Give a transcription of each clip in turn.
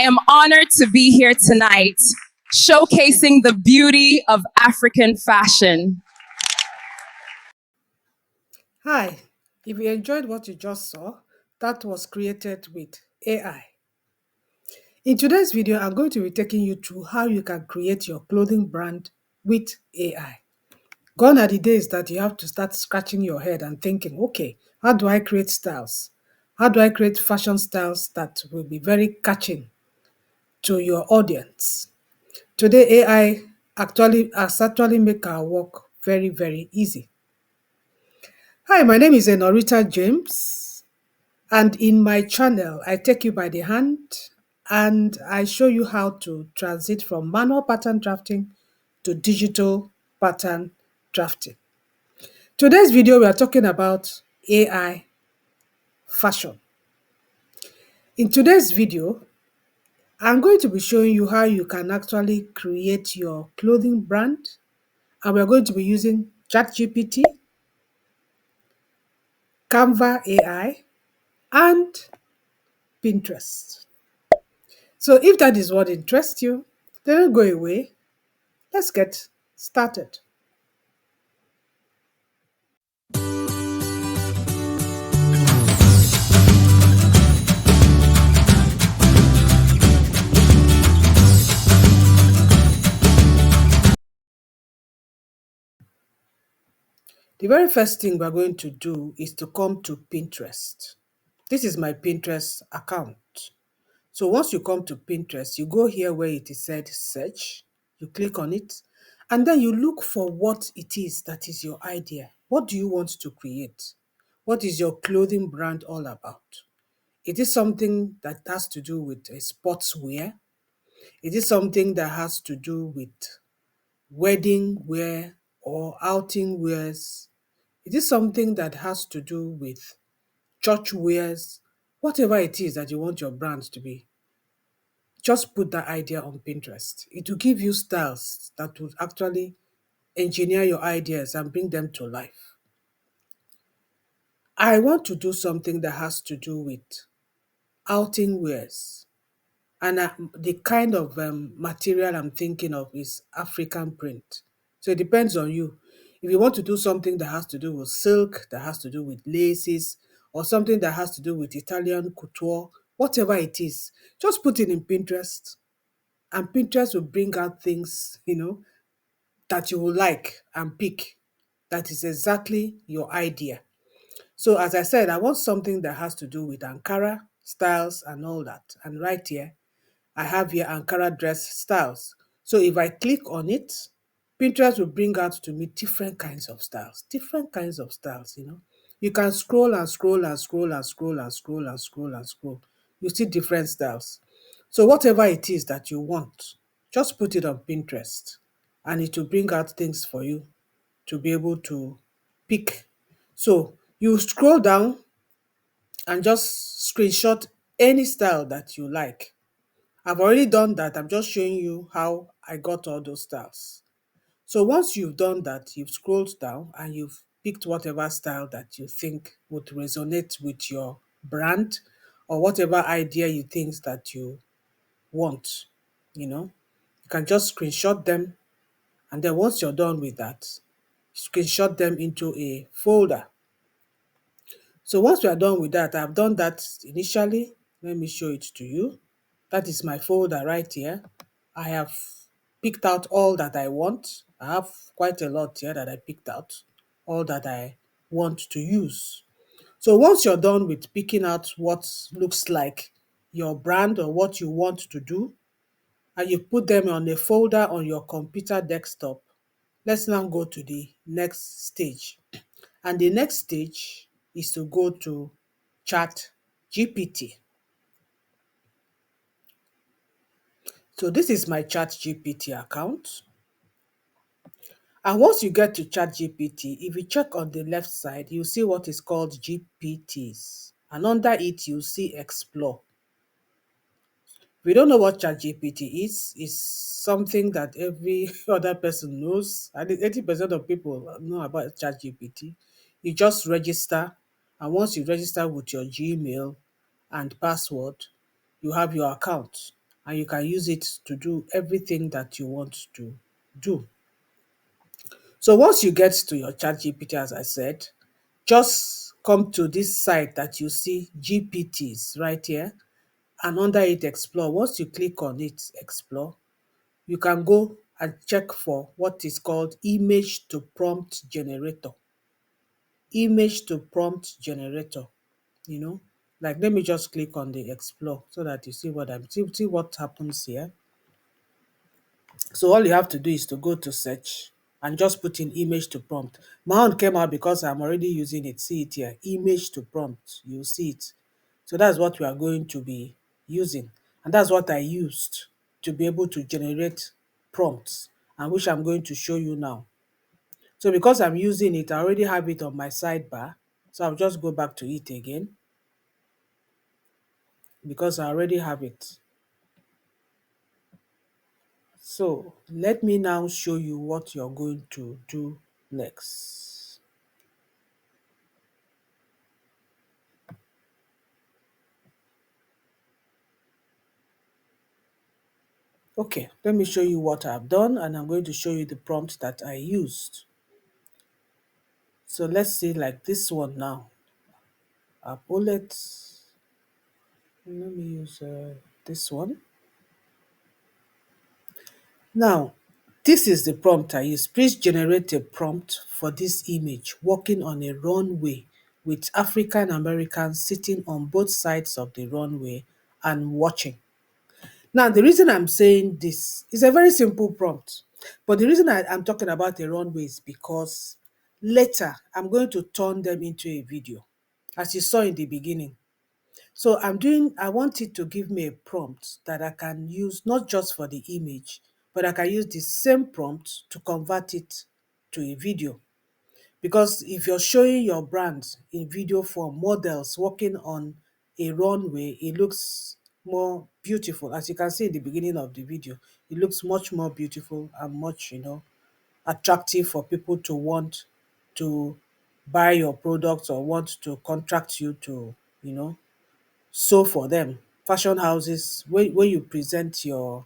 I am honored to be here tonight, showcasing the beauty of African fashion. Hi, if you enjoyed what you just saw, that was created with AI. In today's video, I'm going to be taking you through how you can create your clothing brand with AI. Gone are the days that you have to start scratching your head and thinking, okay, how do I create styles? How do I create fashion styles that will be very catching to your audience? Today, AI has actually made our work very, very easy. Hi, my name is Enorita James. And in my channel, I take you by the hand and I show you how to transit from manual pattern drafting to digital pattern drafting. Today's video, we are talking about AI fashion. In today's video, I'm going to be showing you how you can actually create your clothing brand. And we're going to be using ChatGPT, Canva AI, and Pinterest. So if that is what interests you, then don't go away. Let's get started. The very first thing we're going to do is to come to Pinterest. This is my Pinterest account. So once you come to Pinterest, you go here where it is said search, you click on it, and then you look for what it is that is your idea. What do you want to create? What is your clothing brand all about? Is it something that has to do with a sportswear? Is it something that has to do with wedding wear or outing wears? Is it something that has to do with church wears? Whatever it is that you want your brand to be, just put that idea on Pinterest. It will give you styles that will actually engineer your ideas and bring them to life. I want to do something that has to do with outing wears. And the kind of material I'm thinking of is African print. So it depends on you. If you want to do something that has to do with silk, that has to do with laces, or something that has to do with Italian couture, whatever it is, just put it in Pinterest. And Pinterest will bring out things, that you will like and pick. That is exactly your idea. So as I said, I want something that has to do with Ankara styles and all that. And right here, I have here Ankara dress styles. So if I click on it, Pinterest will bring out to me different kinds of styles, You can scroll and scroll and scroll and scroll and scroll and scroll and scroll. You see different styles. So whatever it is that you want, just put it on Pinterest and it will bring out things for you to be able to pick. So you scroll down and just screenshot any style that you like. I've already done that. I'm just showing you how I got all those styles. So once you've done that, you've scrolled down and you've picked whatever style that you think would resonate with your brand or whatever idea you think that you want, you can just screenshot them. And then once you're done with that, screenshot them into a folder. So once we are done with that, I've done that initially. Let me show it to you. That is my folder right here. I have picked out all that I want. I have quite a lot here that I picked out, all that I want to use. So once you're done with picking out what looks like your brand or what you want to do, and you put them on a folder on your computer desktop, let's now go to the next stage. And the next stage is to go to Chat GPT. So this is my Chat GPT account. And once you get to Chat GPT, if you check on the left side, you see what is called GPTs. And under it, you see Explore. If you don't know what Chat GPT is, it's something that every other person knows. I think 80% of people know about Chat GPT. You just register, and once you register with your Gmail and password, you have your account. and you can use it to do everything that you want to do. So once you get to your chat GPT, as I said, just come to this site that you see GPTs right here, and under it explore. Once you click on it, explore, you can go and check for what is called image to prompt generator. Image to prompt generator, you know. Like, let me just click on the explore so that you see see what happens here. So all you have to do is to go to search and just put in image to prompt. My own came out because I'm already using it. See it here, image to prompt. You see it. So that's what we are going to be using. And that's what I used to be able to generate prompts, and which I'm going to show you now. So because I'm using it, I already have it on my sidebar. So I'll just go back to it again because I already have it. So let me now show you what you're going to do next. Okay, let me show you what I've done, and I'm going to show you the prompt that I used. So let's see, like this one now. A bullet. Let me use this one. Now, this is the prompt I use. Please generate a prompt for this image walking on a runway with African Americans sitting on both sides of the runway and watching. Now, the reason I'm saying this is a very simple prompt, but the reason I'm talking about a runway is because later I'm going to turn them into a video, as you saw in the beginning. So I want it to give me a prompt that I can use not just for the image, but I can use the same prompt to convert it to a video. Because if you're showing your brand in video form, models walking on a runway, it looks more beautiful. As you can see in the beginning of the video, it looks much more beautiful and much, attractive for people to want to buy your products or want to contract you to, sew for them. Fashion houses, when you present your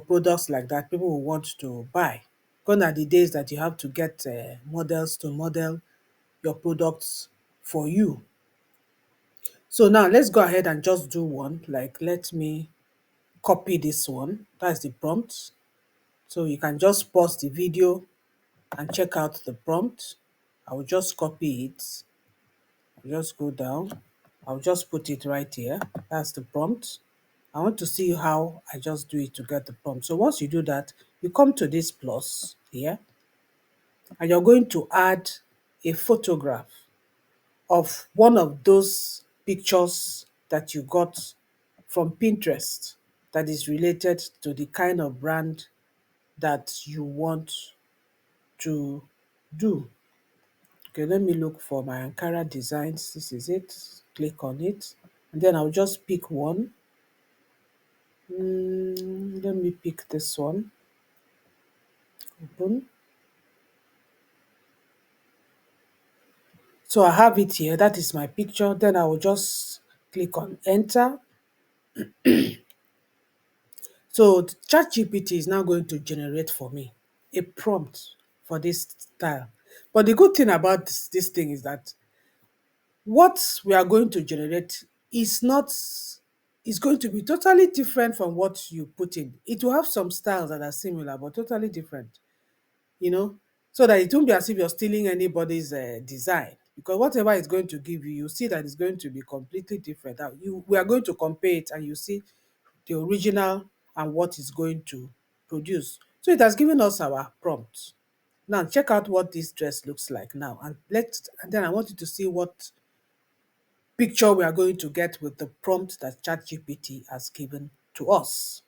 products like that, people will want to buy. Gone are the days that you have to get models to model your products for you. So now let's go ahead and just do one. Like, let me copy this one. That's the prompt. So you can just pause the video and check out the prompt. I will just copy it. I'll just go down. I'll just put it right here. That's the prompt. I want to see how I just do it to get the prompt. So once you do that, you come to this plus here, and you're going to add a photograph of one of those pictures that you got from Pinterest that is related to the kind of brand that you want to do. Okay, let me look for my Ankara designs. This is it. Click on it. And then I'll just pick one. Let me pick this one. Open. So I have it here. That is my picture. Then I will just click on enter. So ChatGPT is now going to generate for me a prompt for this style. But the good thing about this thing is that what we are going to generate is going to be totally different from what you put in. It will have some styles that are similar, but totally different, you know, so that it won't be as if you're stealing anybody's design. Because whatever it's going to give you, you see that it's going to be completely different. We are going to compare it, and you see the original and what it's going to produce. So it has given us our prompt. Now check out what this dress looks like now, and then I want you to see what picture we are going to get with the prompt that ChatGPT has given to us.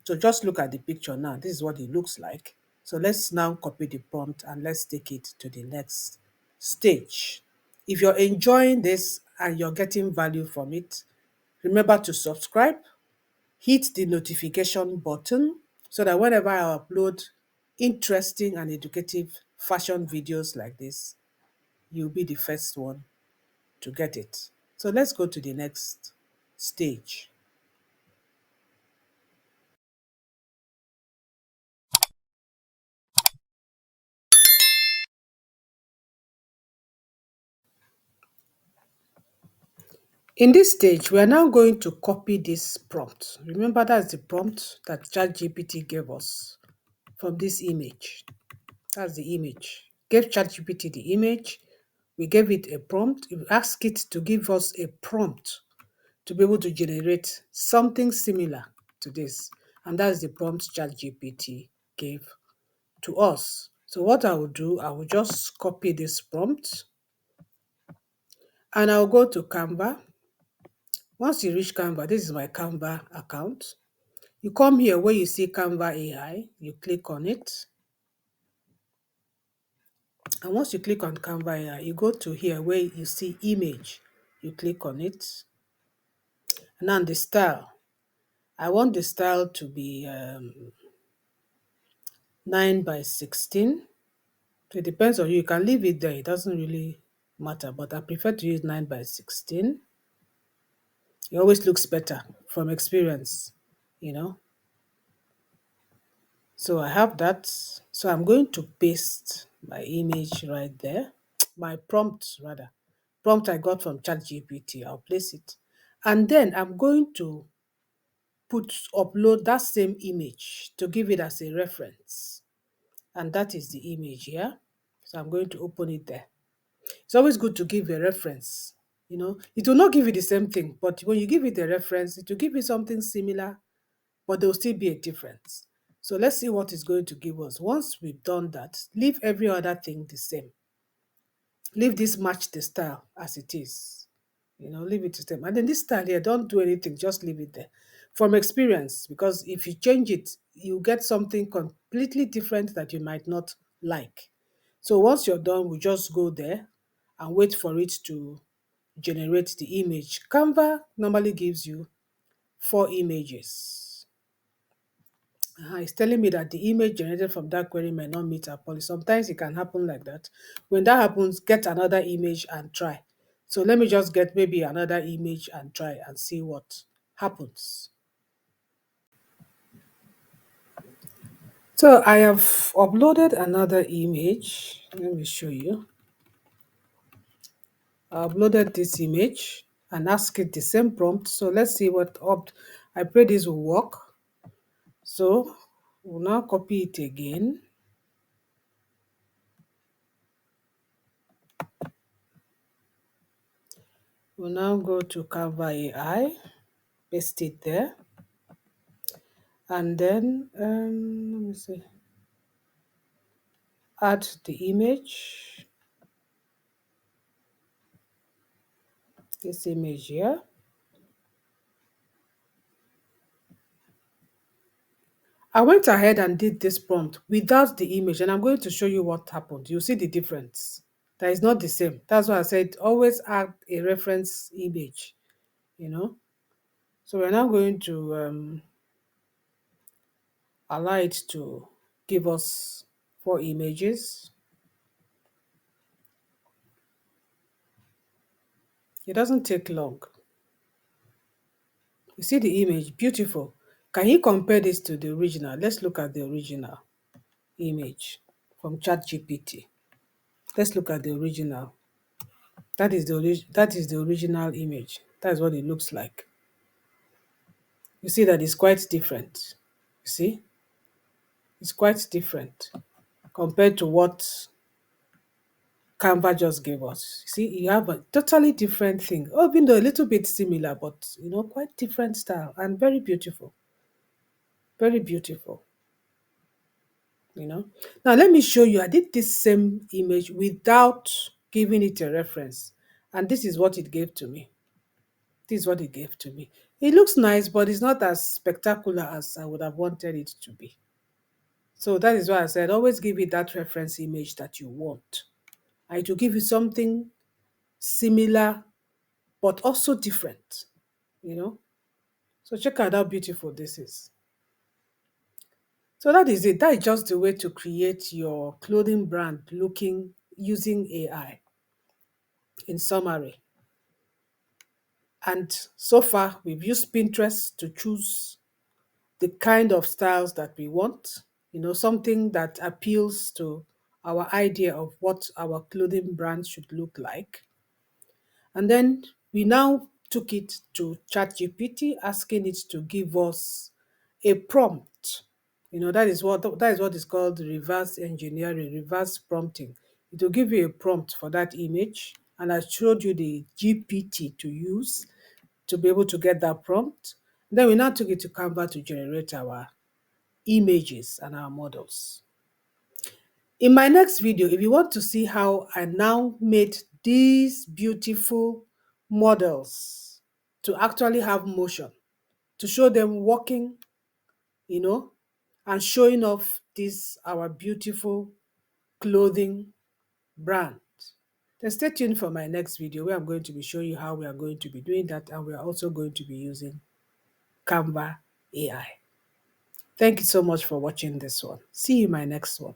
So just look at the picture now. This is what it looks like. So let's now copy the prompt and let's take it to the next stage. If you're enjoying this and you're getting value from it, remember to subscribe, hit the notification button so that whenever I upload interesting and educative fashion videos like this, you'll be the first one to get it. So let's go to the next stage. In this stage, we are now going to copy this prompt. Remember, that's the prompt that ChatGPT gave us from this image. That's the image. Gave ChatGPT the image. We gave it a prompt. We asked it to give us a prompt to be able to generate something similar to this. And that's the prompt ChatGPT gave to us. So what I will do, I will just copy this prompt and I'll go to Canva. Once you reach Canva, this is my Canva account. You come here where you see Canva AI, you click on it. And once you click on Canva AI, you go to here where you see image, you click on it. And now the style. I want the style to be 9 by 16. So it depends on you. You can leave it there. It doesn't really matter, but I prefer to use 9 by 16. It always looks better from experience, you know. So I have that. So I'm going to paste my image right there. My prompt rather. Prompt I got from ChatGPT. I'll place it. And then I'm going to upload that same image to give it as a reference. And that is the image here. So I'm going to open it there. It's always good to give a reference. You know, it will not give you the same thing, but when you give it a reference, it will give you something similar, but there will still be a difference. So let's see what it's going to give us. Once we've done that, leave every other thing the same. Leave this match the style as it is. You know, leave it the same. And then this style here, don't do anything, just leave it there. From experience, because if you change it, you get something completely different that you might not like. So once you're done, we just go there and wait for it to generate the image. Canva normally gives you 4 images. It's telling me that the image generated from that query may not meet our policy. Sometimes it can happen like that. When that happens, get another image and try. So let me just get maybe another image and try and see what happens. So I have uploaded another image. Let me show you. I uploaded this image and asked it the same prompt. So let's see what I pray this will work. So we'll now copy it again. We'll now go to Canva AI, paste it there, and then let me see, add the image, this image here. I went ahead and did this prompt without the image, and I'm going to show you what happened. You see the difference. That is not the same. That's why I said always add a reference image, you know. So we're now going to allow it to give us 4 images. It doesn't take long. You see the image, beautiful. Can you compare this to the original? Let's look at the original image from ChatGPT. Let's look at the original. That is the original image. That's what it looks like. You see that it's quite different. You see? It's quite different compared to what Canva just gave us. See, you have a totally different thing. Even though a little bit similar, but quite different style and very beautiful. Very beautiful. Now let me show you. I did this same image without giving it a reference, and this is what it gave to me. This is what it gave to me. It looks nice, but it's not as spectacular as I would have wanted it to be. So that is why I said always give it that reference image that you want. And it will give you something similar but also different. So check out how beautiful this is. So that is it. That is just the way to create your clothing brand looking using AI, in summary. And so far, we've used Pinterest to choose the kind of styles that we want, something that appeals to our idea of what our clothing brand should look like. And then we now took it to ChatGPT, asking it to give us a prompt. That is what is called reverse engineering, reverse prompting. It will give you a prompt for that image, and I showed you the GPT to use to be able to get that prompt. Then we now took it to Canva to generate our images and our models. In my next video, if you want to see how I now made these beautiful models to actually have motion, to show them walking, you know, and showing off this our beautiful clothing brand, then stay tuned for my next video where I'm going to be showing you how we are going to be doing that, and we are also going to be using Canva AI. Thank you so much for watching this one. See you in my next one.